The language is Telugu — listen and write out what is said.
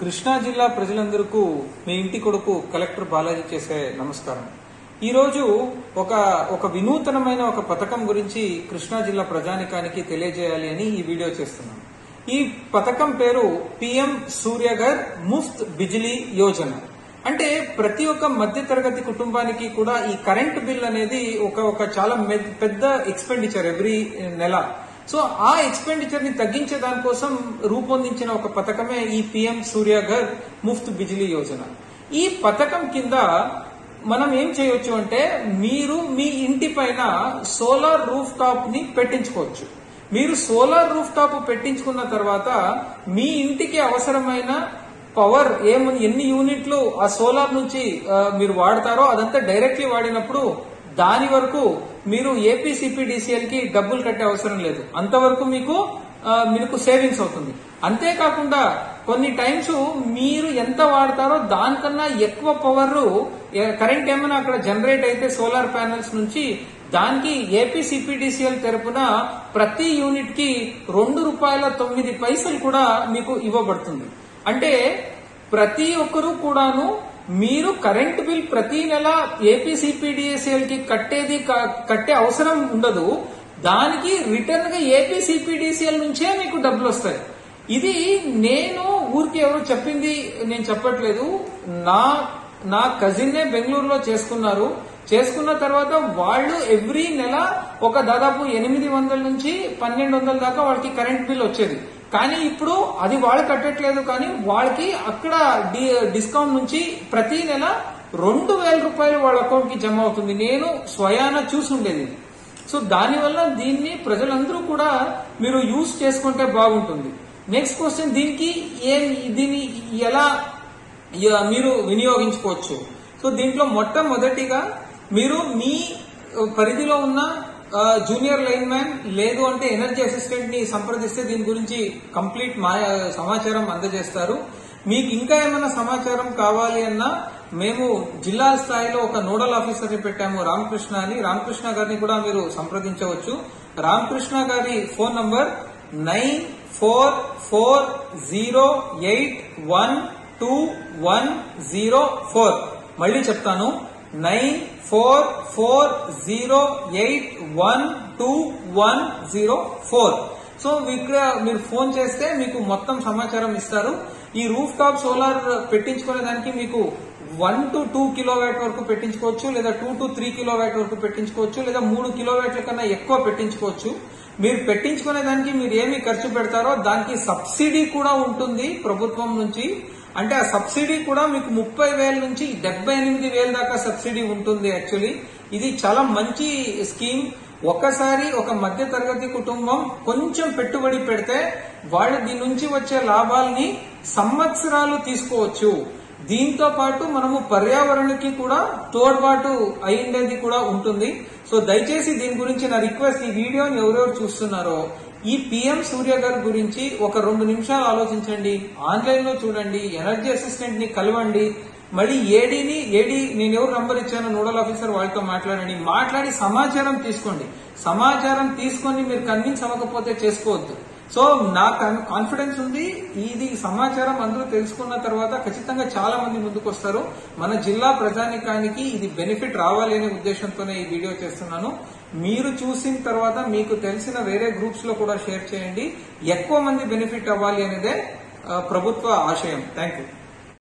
కృష్ణా జిల్లా ప్రజలందరికీ మీ ఇంటి కొడుకు కలెక్టర్ బాలాజీ చేసే నమస్కారం. ఈ రోజు ఒక వినూతనమైన ఒక పథకం గురించి కృష్ణా జిల్లా ప్రజానికానికి తెలియజేయాలి అని ఈ వీడియో చేస్తున్నాను. ఈ పథకం పేరు PM సూర్యఘర్ ముఫ్త్ బిజిలీ యోజన. అంటే ప్రతి ఒక్క మధ్యతరగతి కుటుంబానికి కూడా ఈ కరెంట్ బిల్ అనేది ఒక చాలా పెద్ద ఎక్స్పెండిచర్ ఎవ్రీ నెల. సో ఆ ఎక్స్పెండిచర్ ని తగ్గించే దానికోసం రూపొందించిన ఒక పథకమే ఈ PM సూర్యఘర్ ముఫ్త్ బిజిలీ యోజన. ఈ పథకం కింద మనం ఏం చేయొచ్చు అంటే మీరు మీ ఇంటి పైన సోలార్ రూఫ్ టాప్ ని పెట్టించుకోవచ్చు. మీరు సోలార్ రూఫ్ టాప్ పెట్టించుకున్న తర్వాత మీ ఇంటికి అవసరమైన పవర్ ఎన్ని యూనిట్లు ఆ సోలార్ నుంచి మీరు వాడతారో అదంతా డైరెక్ట్లీ వాడినప్పుడు దాని వరకు మీరు APCPDCL కి డబ్బులు కట్టే అవసరం లేదు. అంతవరకు మీకు సేవింగ్స్ అవుతుంది. అంతేకాకుండా కొన్ని టైమ్స్ మీరు ఎంత వాడతారో దానికన్నా ఎక్కువ పవర్ కరెంట్ ఏమైనా అక్కడ జనరేట్ అయితే సోలార్ ప్యానెల్స్ నుంచి దానికి APCPDCL తరపున ప్రతి యూనిట్ కి ₹2.09 కూడా మీకు ఇవ్వబడుతుంది. అంటే ప్రతి ఒక్కరూ కూడాను మీరు కరెంట్ బిల్ ప్రతి నెల APCPDCL కి కట్టే అవసరం ఉండదు. దానికి రిటర్న్ గా APCPDCL నుంచే మీకు డబ్బులు వస్తాయి. ఇది నేను ఊరికి ఎవరు చెప్పింది నేను చెప్పట్లేదు. నా కజిన్ నే బెంగళూరులో చేసుకున్న తర్వాత వాళ్ళు ఎవ్రీ నెల దాదాపు 800 నుంచి 1200 దాకా వాళ్ళకి కరెంట్ బిల్ వచ్చేది. కానీ ఇప్పుడు అది వాళ్ళు కట్టట్లేదు. కానీ వాళ్ళకి అక్కడ డిస్కౌంట్ నుంచి ప్రతి నెల ₹2000 వాళ్ళ అకౌంట్ కి జమ అవుతుంది. నేను స్వయాన చూసుండేది. సో దానివల్ల దీన్ని ప్రజలందరూ కూడా మీరు యూజ్ చేసుకుంటే బాగుంటుంది. నెక్స్ట్ క్వశ్చన్, దీన్ని ఎలా మీరు వినియోగించుకోవచ్చు? సో దీంట్లో మొట్టమొదటిగా మీరు మీ పరిధిలో ఉన్న జూనియర్ లైన్ మ్యాన్ లేదు అంటే ఎనర్జీ అసిస్టెంట్ ని సంప్రదిస్తే దీని గురించి కంప్లీట్ సమాచారం అందజేస్తారు. మీకు ఇంకా ఏమైనా సమాచారం కావాలి అన్నా మేము జిల్లా స్థాయిలో ఒక నోడల్ ఆఫీసర్ ని పెట్టాము, రామకృష్ణ అని. రామకృష్ణ గారిని కూడా మీరు సంప్రదించవచ్చు. రామకృష్ణ గారి ఫోన్ నంబర్ 9440812104. మళ్ళీ చెప్తాను, 9440812104. సో ఇక్కడ మీరు ఫోన్ చేస్తే మీకు మొత్తం సమాచారం ఇస్తారు. ఈ రూఫ్ టాప్ సోలార్ పెట్టించుకునే దానికి మీకు 1 to 2 కిలోవాట్ వరకు పెట్టించుకోవచ్చు, లేదా 2 to 3 కిలోవాట్ వరకు పెట్టించుకోవచ్చు, లేదా 3 కిలోవాట్ల కన్నా ఎక్కువ పెట్టించుకోవచ్చు. మీరు పెట్టించుకునే దానికి మీరు ఏమి ఖర్చు పెడతారో దానికి సబ్సిడీ కూడా ఉంటుంది ప్రభుత్వం నుంచి. అంటే ఆ సబ్సిడీ కూడా మీకు 30,000 నుంచి 78,000 దాకా సబ్సిడీ ఉంటుంది. యాక్చువల్లీ ఇది చాలా మంచి స్కీమ్. ఒకసారి ఒక మధ్య తరగతి కుటుంబం కొంచెం పెట్టుబడి పెడితే వాళ్ళు దీని నుంచి వచ్చే లాభాలని సంవత్సరాలు తీసుకోవచ్చు. దీంతో పాటు మనము పర్యావరణకి కూడా తోడ్పాటు అయ్యేది కూడా ఉంటుంది. సో దయచేసి దీని గురించి నా రిక్వెస్ట్, ఈ వీడియోని ఎవరెవరు చూస్తున్నారో ఈ PM సూర్యఘర్ గురించి 2 నిమిషాలు ఆలోచించండి. ఆన్లైన్ లో చూడండి, ఎనర్జీ అసిస్టెంట్ ని కలవండి, మళ్ళీ ఏడీ నేను ఎవరు నంబర్ ఇచ్చానో నోడల్ ఆఫీసర్ వాళ్ళతో మాట్లాడి సమాచారం తీసుకోండి. సమాచారం తీసుకొని మీరు కన్విన్స్ అవ్వకపోతే చేసుకోవద్దు. సో నాకు కాన్ఫిడెన్స్ ఉంది, ఇది సమాచారం అందరూ తెలుసుకున్న తర్వాత ఖచ్చితంగా చాలా మంది ముందుకు వస్తారు. మన జిల్లా ప్రజానికానికి ఇది బెనిఫిట్ రావాలి అనే ఉద్దేశంతోనే ఈ వీడియో చేస్తున్నాను. మీరు చూసిన తర్వాత మీకు తెలిసిన వేరే గ్రూప్స్ లో కూడా షేర్ చేయండి. ఎక్కువ మంది బెనిఫిట్ అవ్వాలి అనేదే ప్రభుత్వ ఆశయం. Thank you.